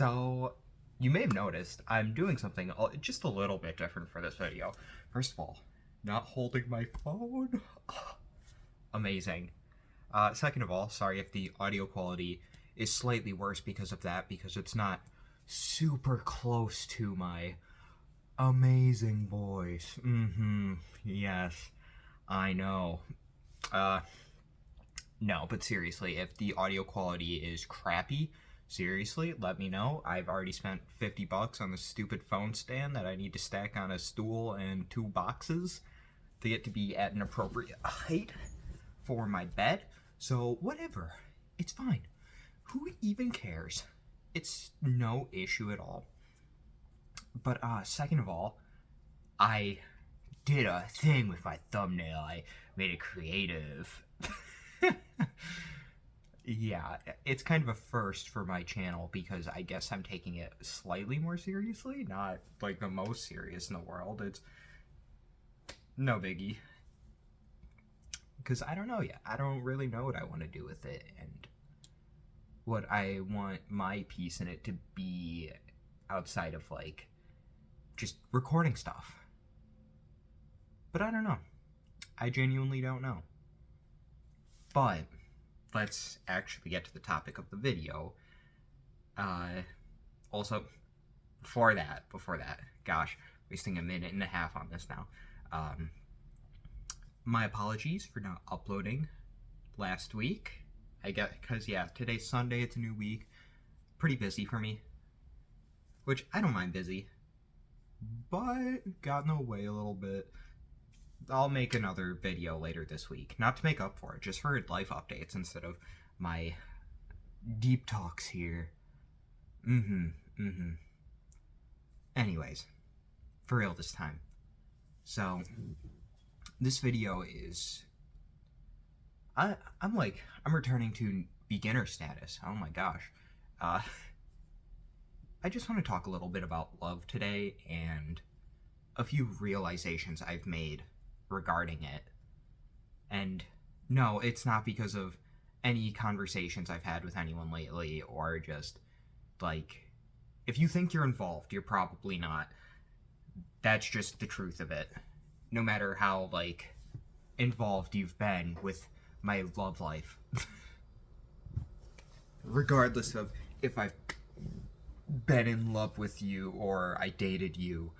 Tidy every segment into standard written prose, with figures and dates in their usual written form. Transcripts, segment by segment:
So, you may have noticed I'm doing something just a little bit different for this video. First of all, not holding my phone. Amazing. Second of all, sorry if the audio quality is slightly worse because of that, because it's not super close to my amazing voice. Yes, I know. Uh, no, but seriously, if the audio quality is crappy, seriously, let me know. I've already spent 50 bucks on this stupid phone stand that I need to stack on a stool and 2 boxes to get to be at an appropriate height for my bed. So, whatever. It's fine. Who even cares? It's no issue at all. But, second of all, I did a thing with my thumbnail. I made it creative. Yeah, it's kind of a first for my channel because I guess I'm taking it slightly more seriously. Not like the most serious in the world. It's no biggie. Because I don't know yet. I don't really know what I want to do with it and what I want my piece in it to be outside of like just recording stuff. But I don't know. I genuinely don't know. But let's actually get to the topic of the video. Also, before that, gosh, wasting a minute and a half on this now. My apologies for not uploading last week. I guess, because, yeah, today's Sunday, it's a new week. Pretty busy for me. Which, I don't mind busy. But, got in the way a little bit. I'll make another video later this week. Not to make up for it, just for life updates instead of my deep talks here. Anyways, for real this time. So, this video is... I'm returning to beginner status. Oh my gosh. I just want to talk a little bit about love today and a few realizations I've made regarding it. And no, it's not because of any conversations I've had with anyone lately or just like, if you think you're involved, you're probably not. That's just the truth of it. No matter how like involved you've been with my love life. Regardless of if I've been in love with you or I dated you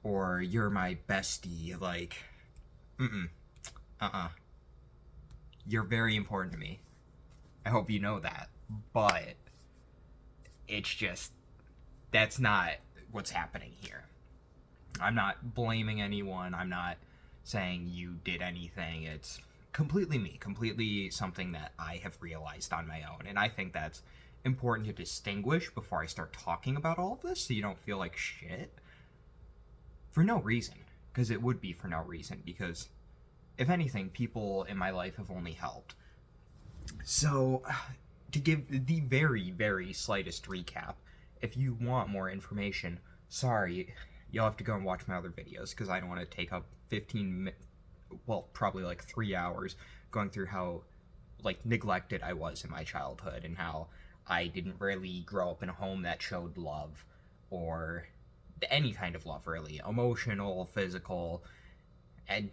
or you're my bestie, like you're very important to me. I hope you know that. But it's just, that's not what's happening here. I'm not blaming anyone. I'm not saying you did anything. It's completely me, completely something that I have realized on my own. And I think that's important to distinguish before I start talking about all of this so you don't feel like shit. For no reason. Because it would be for no reason. Because, if anything, people in my life have only helped. So, to give the very, very slightest recap, if you want more information, sorry, you'll have to go and watch my other videos, because I don't want to take up 15 minutes, well, probably like 3 hours, going through how, like, neglected I was in my childhood, and how I didn't really grow up in a home that showed love, or any kind of love, really. Emotional, physical, and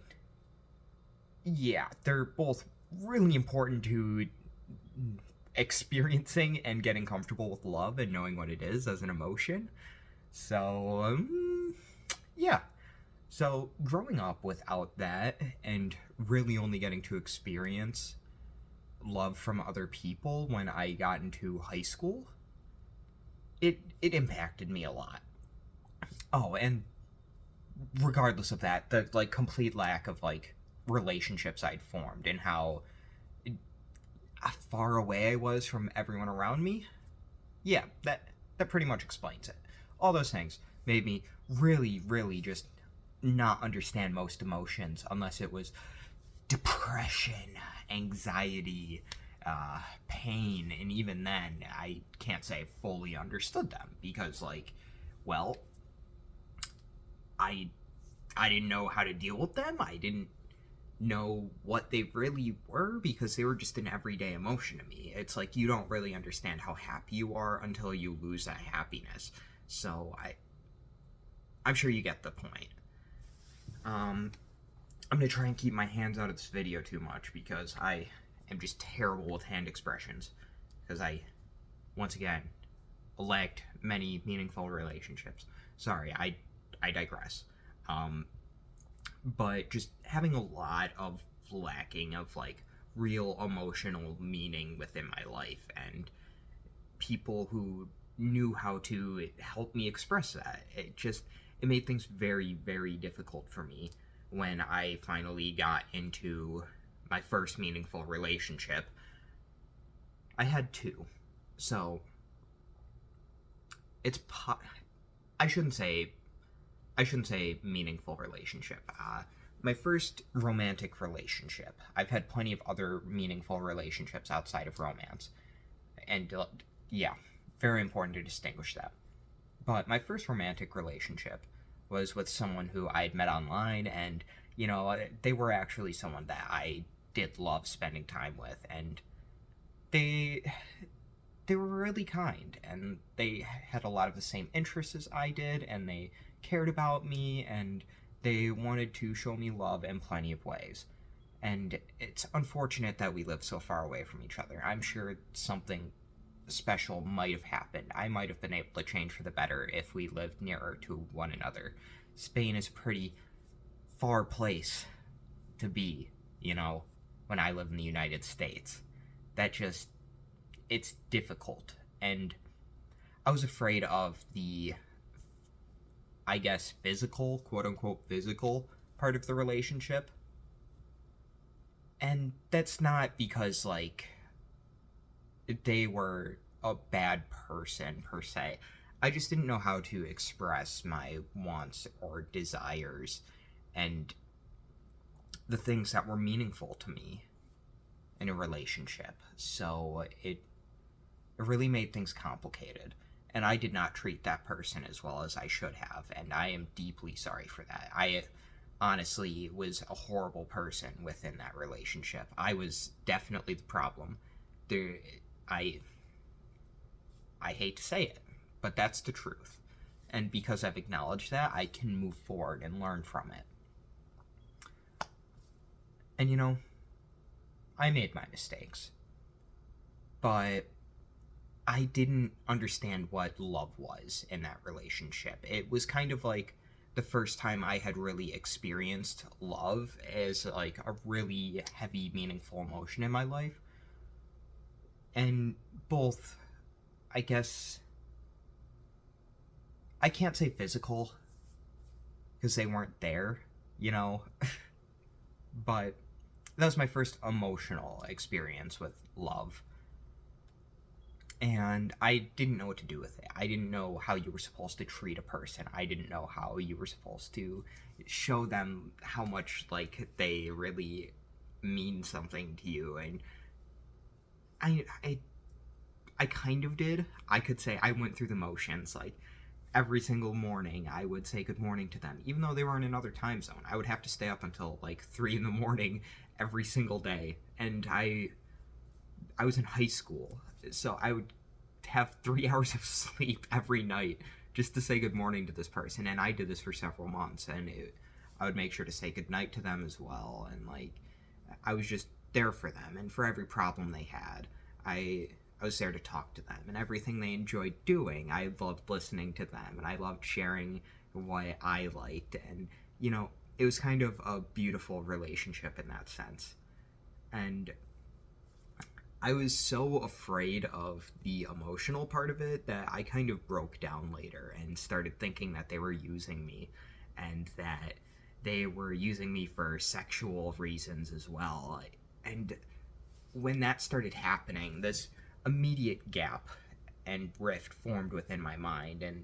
yeah, they're both really important to experiencing and getting comfortable with love and knowing what it is as an emotion. So, yeah. So, growing up without that and really only getting to experience love from other people when I got into high school, it impacted me a lot. Oh, and regardless of that, the, like, complete lack of, like, relationships I'd formed and how far away I was from everyone around me, yeah, that pretty much explains it. All those things made me really, really just not understand most emotions unless it was depression, anxiety, pain, and even then, I can't say I fully understood them because, like, well, I didn't know how to deal with them. I didn't know what they really were because they were just an everyday emotion to me. It's like you don't really understand how happy you are until you lose that happiness. So I'm sure you get the point. I'm gonna try and keep my hands out of this video too much because I am just terrible with hand expressions. Because I, once again, lacked many meaningful relationships. Sorry, I digress. But just having a lot of lacking of like real emotional meaning within my life and people who knew how to help me express that. It made things very, very difficult for me when I finally got into my first meaningful relationship. I had two. So it's I shouldn't say meaningful relationship. My first romantic relationship. I've had plenty of other meaningful relationships outside of romance, and yeah, very important to distinguish that. But my first romantic relationship was with someone who I had met online, and they were actually someone that I did love spending time with, and they they were really kind, and they had a lot of the same interests as I did, and they cared about me, and they wanted to show me love in plenty of ways. And it's unfortunate that we live so far away from each other. I'm sure something special might have happened. I might have been able to change for the better if we lived nearer to one another. Spain is a pretty far place to be, when I live in the United States. It's difficult. And I was afraid of the, I guess, physical, quote unquote, physical part of the relationship. And that's not because, like, they were a bad person per se. I just didn't know how to express my wants or desires and the things that were meaningful to me in a relationship. So it really made things complicated. And I did not treat that person as well as I should have. And I am deeply sorry for that. I honestly was a horrible person within that relationship. I was definitely the problem. There, I hate to say it, but that's the truth. And because I've acknowledged that, I can move forward and learn from it. And I made my mistakes. But I didn't understand what love was in that relationship. It was kind of like the first time I had really experienced love as like a really heavy, meaningful emotion in my life. And both, I guess, I can't say physical because they weren't there, but that was my first emotional experience with love. And I didn't know what to do with it. I didn't know how you were supposed to treat a person. I didn't know how you were supposed to show them how much like they really mean something to you. And I kind of did. I could say I went through the motions. Like every single morning, I would say good morning to them, even though they were in another time zone. I would have to stay up until like 3 in the morning every single day, and I was in high school, so I would have 3 hours of sleep every night just to say good morning to this person. And I did this for several months, and I would make sure to say good night to them as well. And like, I was just there for them, and for every problem they had, I was there to talk to them, and everything they enjoyed doing, I loved listening to them, and I loved sharing what I liked. And it was kind of a beautiful relationship in that sense. And I was so afraid of the emotional part of it that I kind of broke down later and started thinking that they were using me, and that they were using me for sexual reasons as well. And when that started happening, this immediate gap and rift formed within my mind and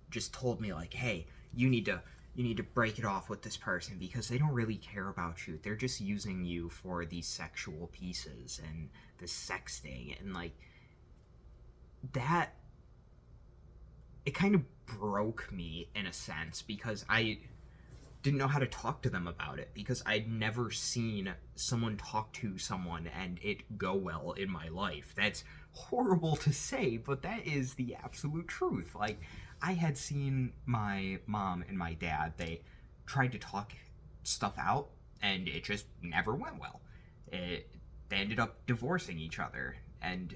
just told me like, hey, you need to break it off with this person because they don't really care about you. They're just using you for these sexual pieces and the sexting. And like that, it kind of broke me in a sense because I didn't know how to talk to them about it because I'd never seen someone talk to someone and it go well in my life. That's horrible to say, but that is the absolute truth. Like, I had seen my mom and my dad, they tried to talk stuff out and it just never went well. They ended up divorcing each other, and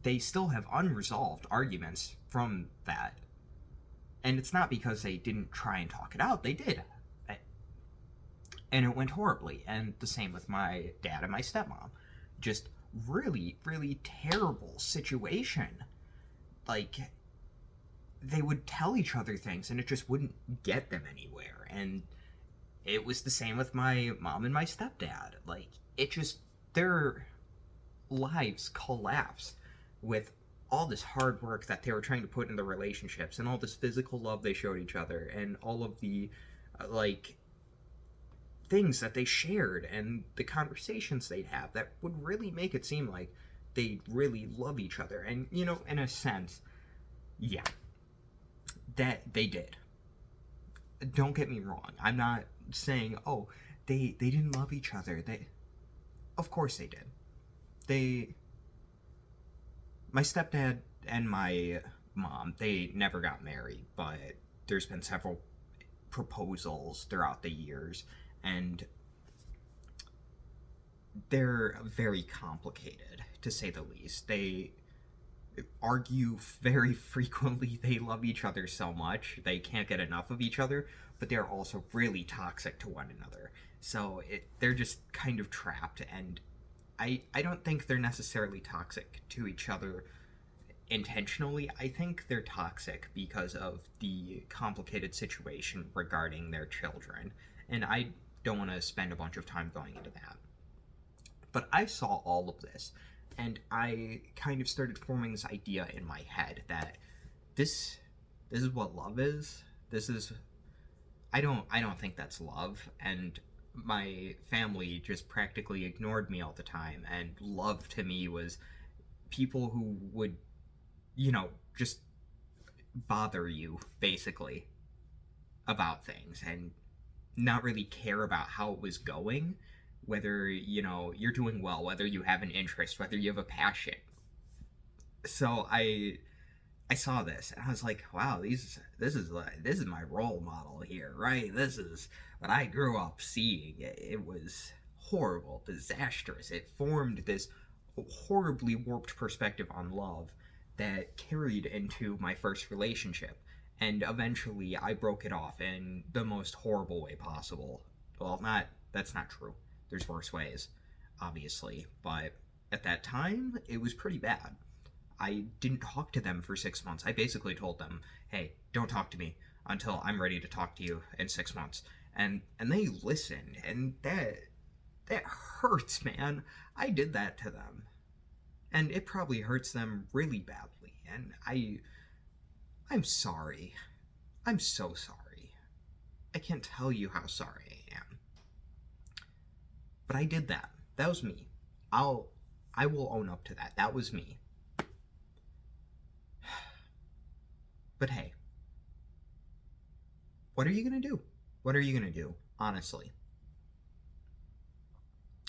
they still have unresolved arguments from that. And it's not because they didn't try and talk it out, they did. And it went horribly. And the same with my dad and my stepmom. Just really, really terrible situation. Like, they would tell each other things and it just wouldn't get them anywhere. And it was the same with my mom and my stepdad. Like, it just, their lives collapsed with all this hard work that they were trying to put in the relationships and all this physical love they showed each other and all of the like things that they shared and the conversations they'd have that would really make it seem like they really love each other. And you know, in a sense, yeah, that they did. Don't get me wrong, I'm not saying, oh, they didn't love each other. They, of course they did. My stepdad and my mom, they never got married, but there's been several proposals throughout the years, and they're very complicated, to say the least. They argue very frequently. They love each other so much. They can't get enough of each other, but they're also really toxic to one another. So they're just kind of trapped, and I don't think they're necessarily toxic to each other intentionally. I think they're toxic because of the complicated situation regarding their children. And I don't want to spend a bunch of time going into that. But I saw all of this, and I kind of started forming this idea in my head that this is what love is. This is, I don't think that's love. And my family just practically ignored me all the time, and love to me was people who would, you know, just bother you basically about things and not really care about how it was going, whether, you know, you're doing well, whether you have an interest, whether you have a passion. So I saw this and I was like, wow, this is my role model here, right? This is what I grew up seeing. It was horrible, disastrous. It formed this horribly warped perspective on love that carried into my first relationship. And eventually I broke it off in the most horrible way possible. Well, that's not true. There's worse ways, obviously. But at that time, it was pretty bad. I didn't talk to them for 6 months. I basically told them, hey, don't talk to me until I'm ready to talk to you in 6 months. And they listened, and that hurts, man. I did that to them. And it probably hurts them really badly. And I'm sorry. I'm so sorry. I can't tell you how sorry I am. But I did that. That was me. I will own up to that. That was me. But hey, what are you going to do? What are you going to do, honestly?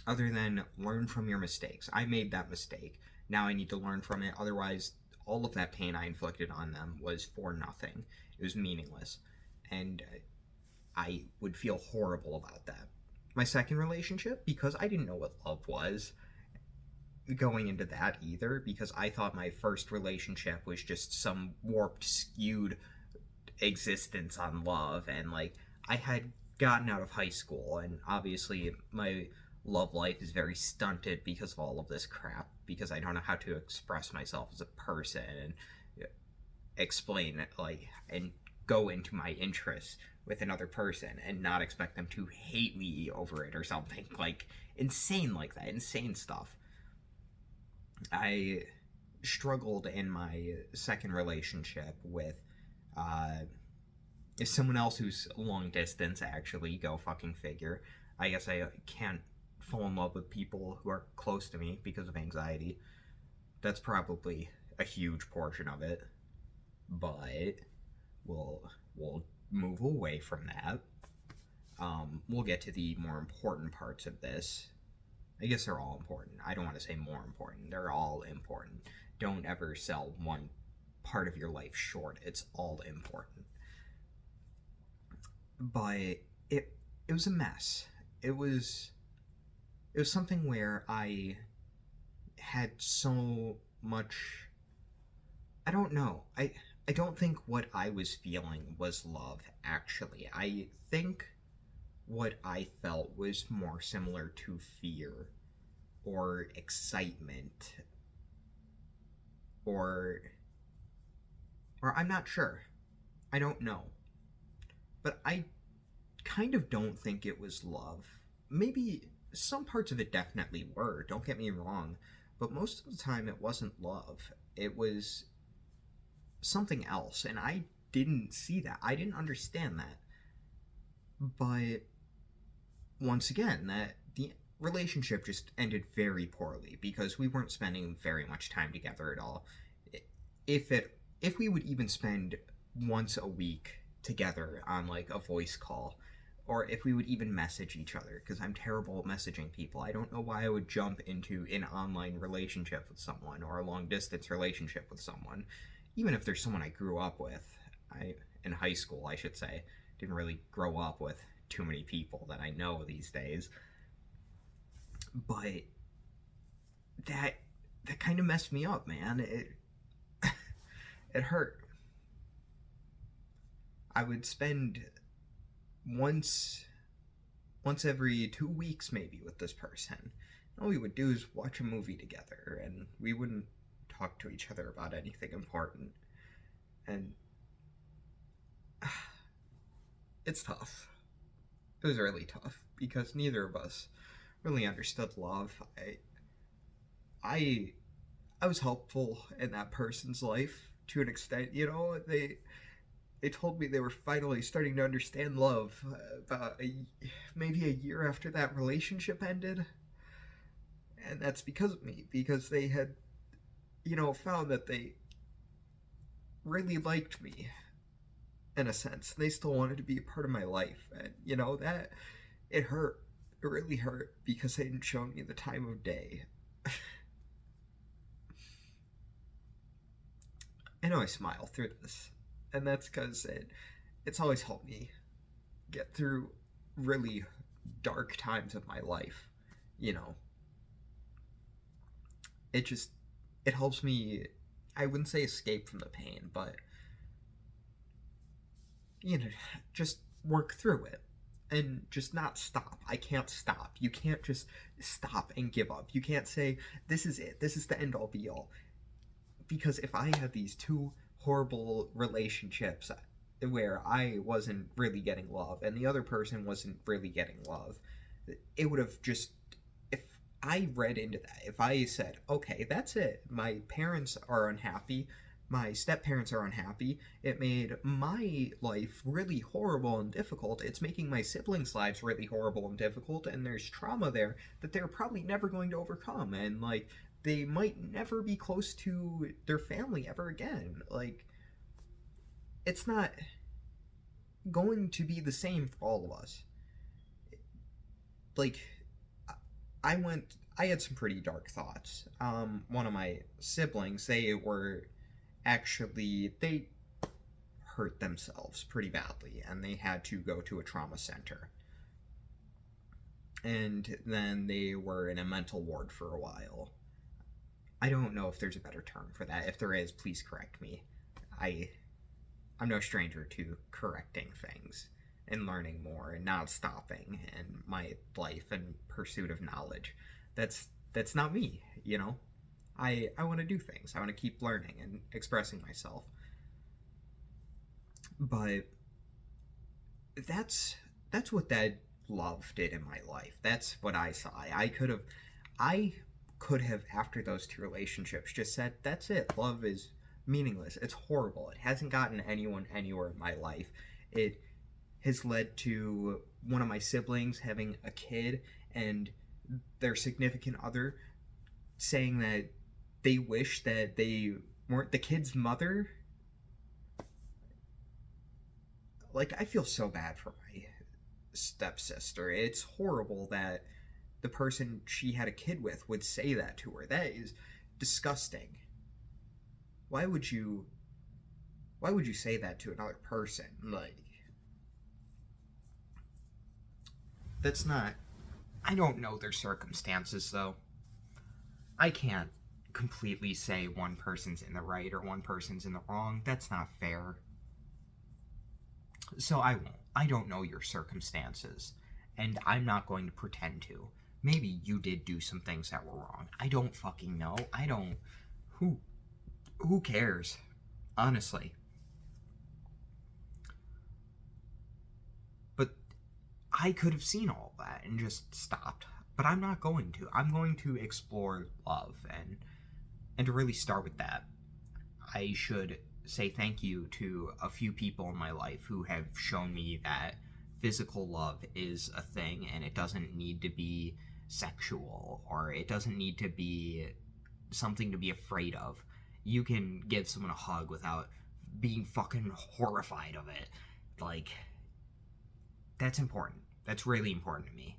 Other than learn from your mistakes. I made that mistake. Now I need to learn from it. Otherwise, all of that pain I inflicted on them was for nothing. It was meaningless. And I would feel horrible about that. My second relationship, because I didn't know what love was going into that either, because I thought my first relationship was just some warped, skewed existence on love, and like I had gotten out of high school, and obviously my love life is very stunted because of all of this crap, because I don't know how to express myself as a person and explain it, like, and go into my interests with another person and not expect them to hate me over it or something like insane like that, insane stuff. I struggled in my second relationship with someone else who's long distance, actually. Go fucking figure. I guess I can't fall in love with people who are close to me because of anxiety. That's probably a huge portion of it. But we'll move away from that. We'll get to the more important parts of this. I guess they're all important. I don't want to say more important. They're all important. Don't ever sell one part of your life short. It's all important. But it was a mess. It was something where I had so much. I don't know. I don't think what I was feeling was love, actually. I think what I felt was more similar to fear or excitement or I'm not sure. I don't know. But I kind of don't think it was love. Maybe some parts of it definitely were, don't get me wrong, but most of the time it wasn't love. It was something else, and I didn't see that. I didn't understand that. But once again, that the relationship just ended very poorly because we weren't spending very much time together at all. If we would even spend once a week together on like a voice call, or if we would even message each other, because I'm terrible at messaging people. I don't know why I would jump into an online relationship with someone or a long distance relationship with someone, even if there's someone I grew up with. In high school, I should say, didn't really grow up with too many people that I know these days. But that kind of messed me up, man. It hurt. I would spend once every 2 weeks maybe with this person. All we would do is watch a movie together, and we wouldn't talk to each other about anything important. And it's tough. It was really tough because neither of us really understood love. I was helpful in that person's life to an extent. They told me they were finally starting to understand love about maybe a year after that relationship ended. And that's because of me, because they had, found that they really liked me, in a sense. They still wanted to be a part of my life. And, that, it hurt. It really hurt because they didn't show me the time of day. I know I smile through this, and that's because it's always helped me get through really dark times of my life. It just, it helps me, I wouldn't say escape from the pain, but, just work through it and just not stop. I can't stop. You can't just stop and give up. You can't say, this is it, this is the end all be all. Because if I had these two horrible relationships where I wasn't really getting love and the other person wasn't really getting love, it would have just, if I read into that, if I said, okay, that's it, my parents are unhappy, my step parents are unhappy, it made my life really horrible and difficult, it's making my siblings' lives really horrible and difficult, and there's trauma there that they're probably never going to overcome, and like, they might never be close to their family ever again. Like, it's not going to be the same for all of us. Like, I had some pretty dark thoughts. One of my siblings, they hurt themselves pretty badly, and they had to go to a trauma center. And then they were in a mental ward for a while. I don't know if there's a better term for that. If there is, please correct me. I'm no stranger to correcting things and learning more and not stopping in my life and pursuit of knowledge. That's not me, I want to do things. I want to keep learning and expressing myself. But that's what that love did in my life. That's what I saw. I could have, after those two relationships, just said, that's it, love is meaningless, it's horrible, it hasn't gotten anyone anywhere in my life. It has led to one of my siblings having a kid and their significant other saying that they wish that they weren't the kid's mother. Like, I feel so bad for stepsister. It's horrible that the person she had a kid with would say that to her. That is disgusting. Why would you say that to another person? Like, that's not. I don't know their circumstances, though. I can't completely say one person's in the right or one person's in the wrong. That's not fair. So I won't. I don't know your circumstances, and I'm not going to pretend to. Maybe you did do some things that were wrong. I don't fucking know. I don't. Who cares? Honestly. But I could have seen all that and just stopped. But I'm not going to. I'm going to explore love, and to really start with that, I should say thank you to a few people in my life who have shown me that physical love is a thing, and it doesn't need to be sexual, or it doesn't need to be something to be afraid of. You can give someone a hug without being fucking horrified of it. Like, that's important. That's really important to me.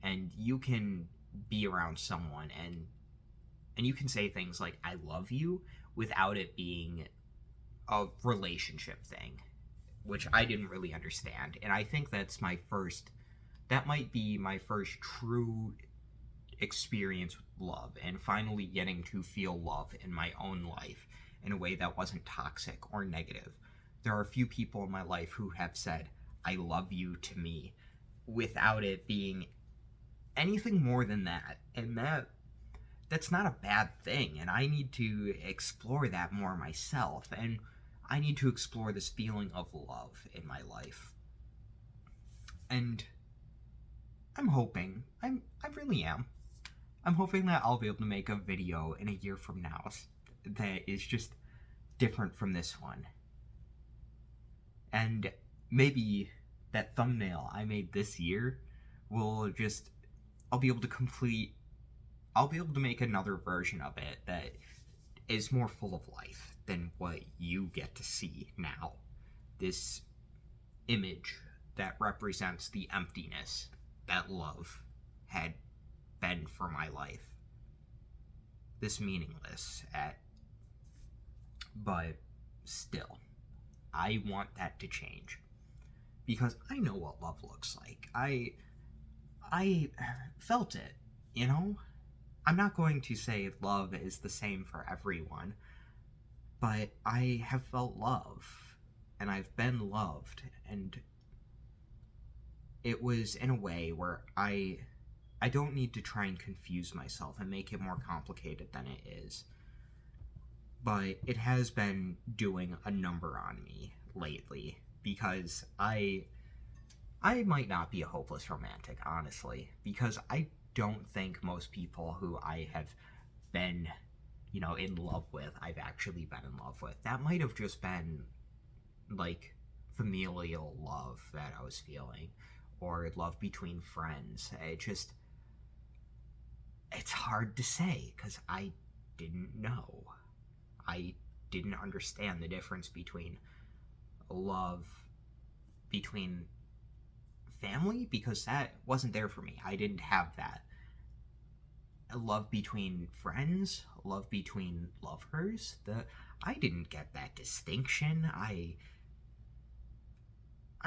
And you can be around someone and you can say things like I love you without it being a relationship thing, which I didn't really understand. And I think that might be my first true experience with love, and finally getting to feel love in my own life in a way that wasn't toxic or negative. There are a few people in my life who have said, I love you to me, without it being anything more than that. And that's not a bad thing, and I need to explore that more myself, and I need to explore this feeling of love in my life. And I really am. I'm hoping that I'll be able to make a video in a year from now that is just different from this one. And maybe that thumbnail I made this year will just, I'll be able to make another version of it that is more full of life than what you get to see now. This image that represents the emptiness that love had been for my life. This meaningless but still, I want that to change. Because I know what love looks like. I felt it, you know? I'm not going to say love is the same for everyone, but I have felt love, and I've been loved, and it was in a way where I don't need to try and confuse myself and make it more complicated than it is. But it has been doing a number on me lately, because I might not be a hopeless romantic, honestly, because I don't think most people who I have been, in love with, I've actually been in love with. That might have just been, like, familial love that I was feeling, or love between friends. It's hard to say, because I didn't know. I didn't understand the difference between love between family, because that wasn't there for me. I didn't have that. Love between friends, love between lovers, I didn't get that distinction. I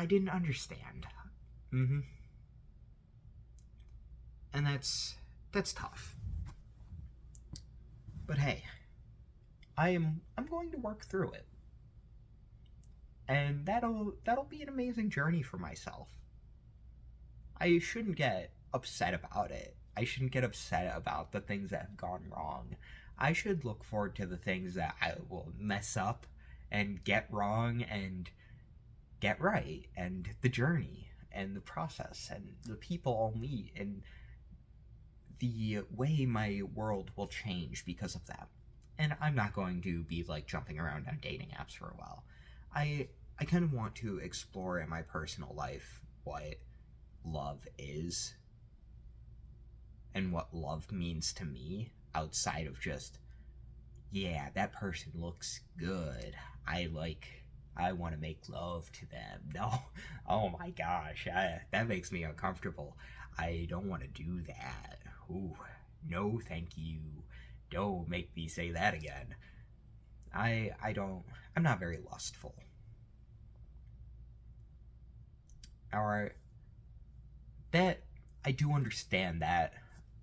didn't understand. And that's tough. But hey, I'm going to work through it. And that'll be an amazing journey for myself. I shouldn't get upset about it. I shouldn't get upset about the things that have gone wrong. I should look forward to the things that I will mess up and get wrong and get right, and the journey and the process and the people I'll meet and the way my world will change because of that. And I'm not going to be like jumping around on dating apps for a while. I kind of want to explore in my personal life what love is and what love means to me, outside of just, yeah, that person looks good, I like I want to make love to them. No. Oh my gosh. That makes me uncomfortable. I don't want to do that. Ooh. No, thank you. Don't make me say that again. I don't. I'm not very lustful. Alright. That. I do understand that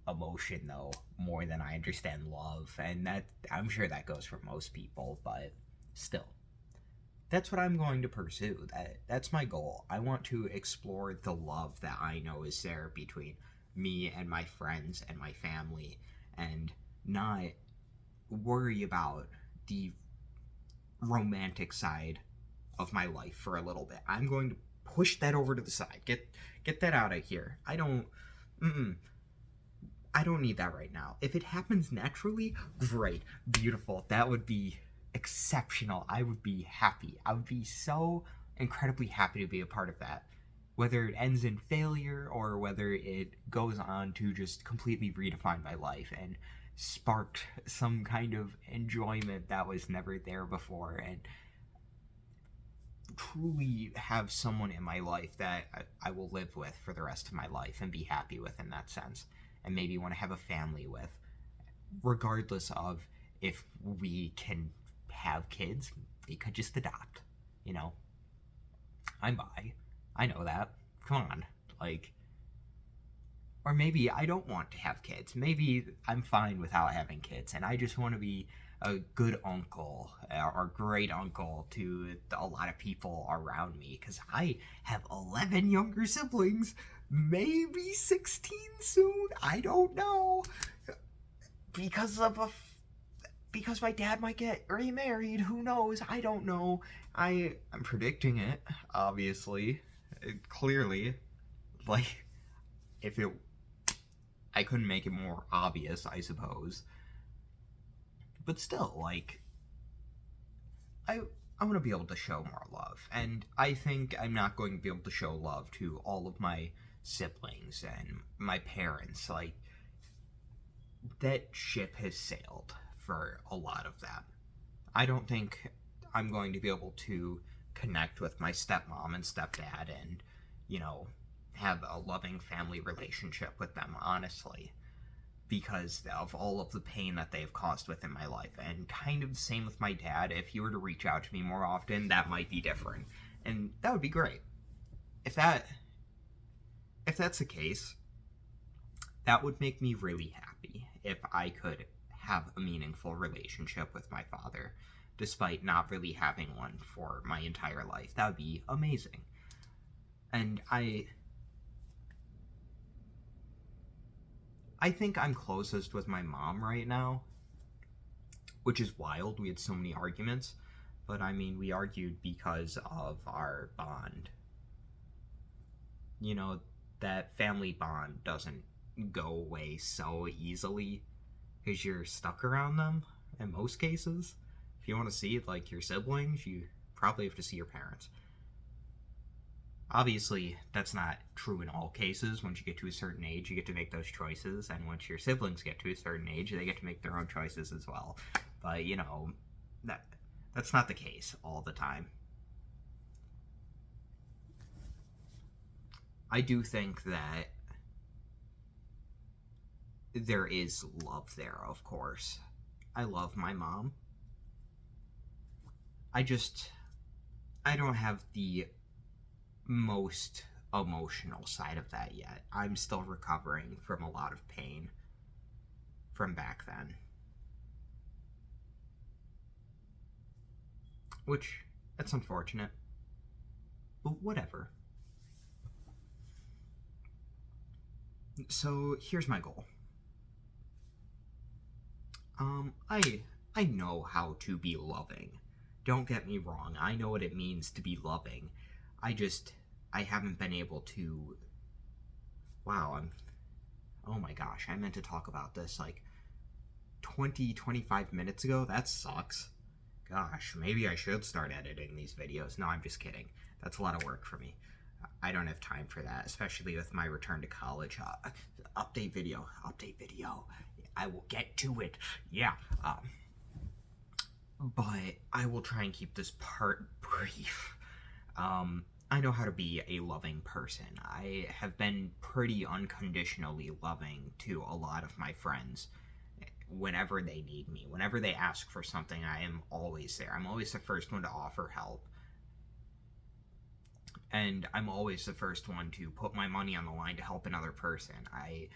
emotion, though, more than I understand love. And that. I'm sure that goes for most people, but still. That's what I'm going to pursue. That's my goal. I want to explore the love that I know is there between me and my friends and my family, and not worry about the romantic side of my life for a little bit. I'm going to push that over to the side. Get that out of here. I don't need that right now. If it happens naturally, great, beautiful. That would be exceptional. I would be happy. I would be so incredibly happy to be a part of that. Whether it ends in failure or whether it goes on to just completely redefine my life and spark some kind of enjoyment that was never there before, and truly have someone in my life that I will live with for the rest of my life and be happy with in that sense, and maybe want to have a family with, regardless of if we can have kids. They could just adopt, you know. I'm bi. I know that. Come on. Like, or maybe I don't want to have kids. Maybe I'm fine without having kids, and I just want to be a good uncle or great uncle to a lot of people around me, because I have 11 younger siblings, maybe 16 soon. I don't know, because because my dad might get remarried. Who knows? I don't know. I'm predicting it, obviously. Clearly. Like, if it... I couldn't make it more obvious, I suppose. But still, like... I want to be able to show more love. And I think I'm not going to be able to show love to all of my siblings and my parents. Like, that ship has sailed for a lot of that. I don't think I'm going to be able to connect with my stepmom and stepdad and, you know, have a loving family relationship with them, honestly, because of all of the pain that they've caused within my life. And kind of the same with my dad. If he were to reach out to me more often, that might be different. And that would be great. If that's the case, that would make me really happy if I could have a meaningful relationship with my father, despite not really having one for my entire life. That would be amazing. And I think I'm closest with my mom right now, which is wild. We had so many arguments, but I mean, we argued because of our bond. You know, that family bond doesn't go away so easily because you're stuck around them in most cases. If you want to see like your siblings, you probably have to see your parents. Obviously, that's not true in all cases. Once you get to a certain age, you get to make those choices, and once your siblings get to a certain age, they get to make their own choices as well. But, you know, that's not the case all the time. I do think that there is love there, of course. I love my mom. I don't have the most emotional side of that yet. I'm still recovering from a lot of pain from back then. Which, that's unfortunate. But whatever. So, here's my goal. I know how to be loving. Don't get me wrong. I know what it means to be loving. I haven't been able to... Wow, oh my gosh, I meant to talk about this like 25 minutes ago? That sucks. Gosh, maybe I should start editing these videos. No, I'm just kidding. That's a lot of work for me. I don't have time for that, especially with my return to college. Update video. I will get to it. Yeah. but I will try and keep this part brief. I know how to be a loving person. I have been pretty unconditionally loving to a lot of my friends. Whenever they need me, whenever they ask for something, I am always there. I'm always the first one to offer help. And I'm always the first one to put my money on the line to help another person. I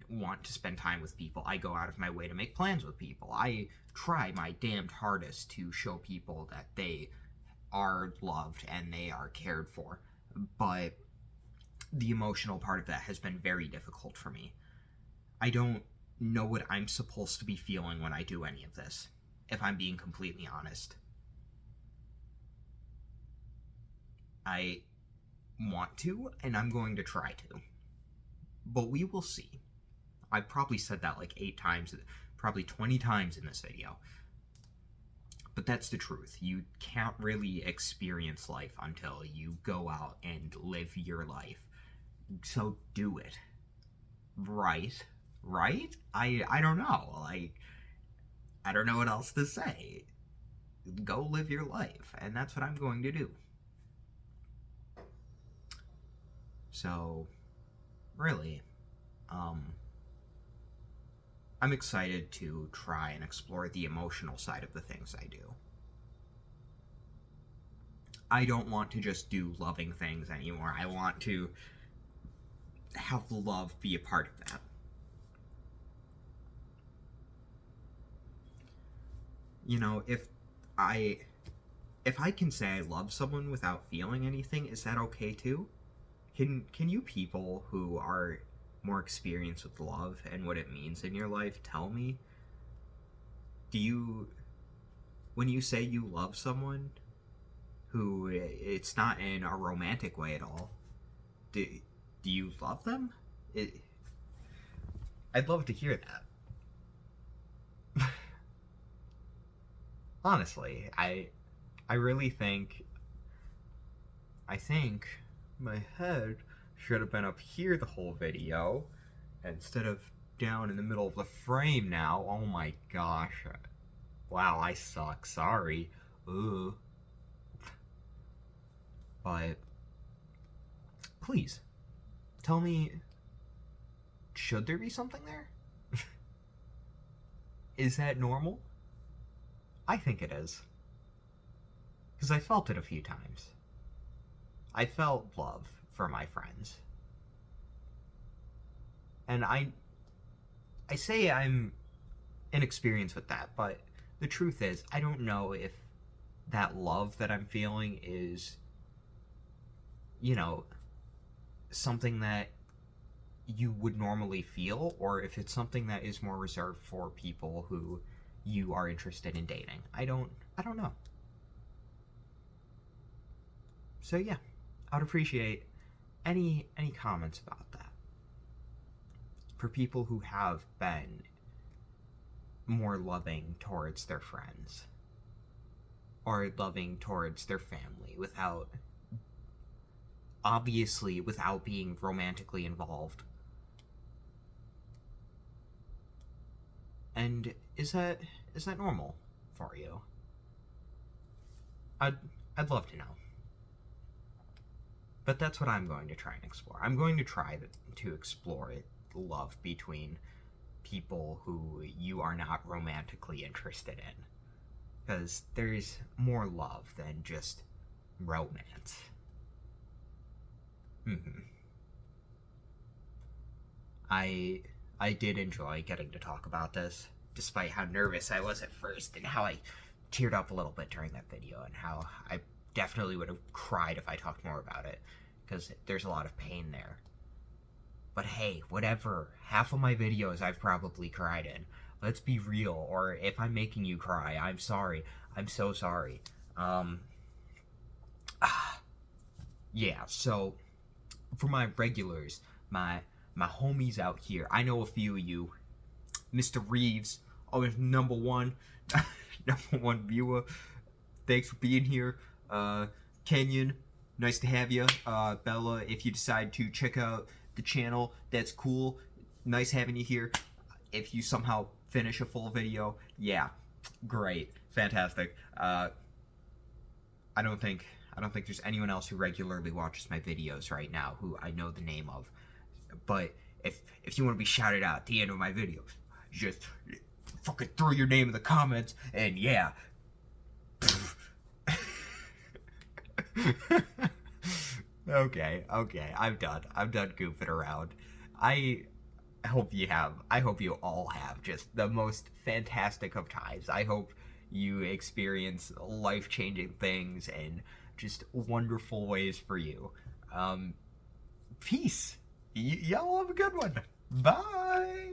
want to spend time with people. I go out of my way to make plans with people. I try my damned hardest to show people that they are loved and they are cared for. But the emotional part of that has been very difficult for me. I don't know what I'm supposed to be feeling when I do any of this, if I'm being completely honest. I want to, and I'm going to try to. But we will see. I've probably said that like 8 times, probably 20 times in this video. But that's the truth. You can't really experience life until you go out and live your life. So do it. Right? Right? I don't know. Like, I don't know what else to say. Go live your life. And that's what I'm going to do. So, really, I'm excited to try and explore the emotional side of the things I do. I don't want to just do loving things anymore. I want to have love be a part of that. You know, if I can say I love someone without feeling anything, is that okay too? Can you people who are more experienced with love and what it means in your life tell me? When you say you love someone who it's not in a romantic way at all, do you love them? I'd love to hear that. Honestly, I really think my head should have been up here the whole video instead of down in the middle of the frame now. Oh my gosh. Wow, I suck. Sorry. Ugh. But please tell me, should there be something there? Is that normal? I think it is. Because I felt it a few times. I felt love for my friends. And I say I'm inexperienced with that, but the truth is, I don't know if that love that I'm feeling is, you know, something that you would normally feel, or if it's something that is more reserved for people who you are interested in dating. I don't know. So yeah, I'd appreciate any comments about that. For people who have been more loving towards their friends or loving towards their family without being romantically involved. And is that normal for you? I'd love to know. But that's what I'm going to try and explore. I'm going to try to explore love between people who you are not romantically interested in. Because there's more love than just romance. I did enjoy getting to talk about this, despite how nervous I was at first and how I teared up a little bit during that video and how I definitely would have cried if I talked more about it, because there's a lot of pain there. But hey, whatever. Half of my videos I've probably cried in. Let's be real. Or if I'm making you cry, I'm sorry. I'm so sorry. Yeah, so for my regulars, my homies out here, I know a few of you. Mr. Reeves, always number one viewer. Thanks for being here. Kenyon, nice to have you. Bella, if you decide to check out the channel, that's cool. Nice having you here. If you somehow finish a full video, yeah, great. fantastic. I don't think there's anyone else who regularly watches my videos right now who I know the name of. But if you want to be shouted out at the end of my videos, just fucking throw your name in the comments, and yeah. Okay, I'm done goofing around. I hope you all have just the most fantastic of times. I hope you experience life-changing things and just wonderful ways for you. Peace. Y'all have a good one. Bye.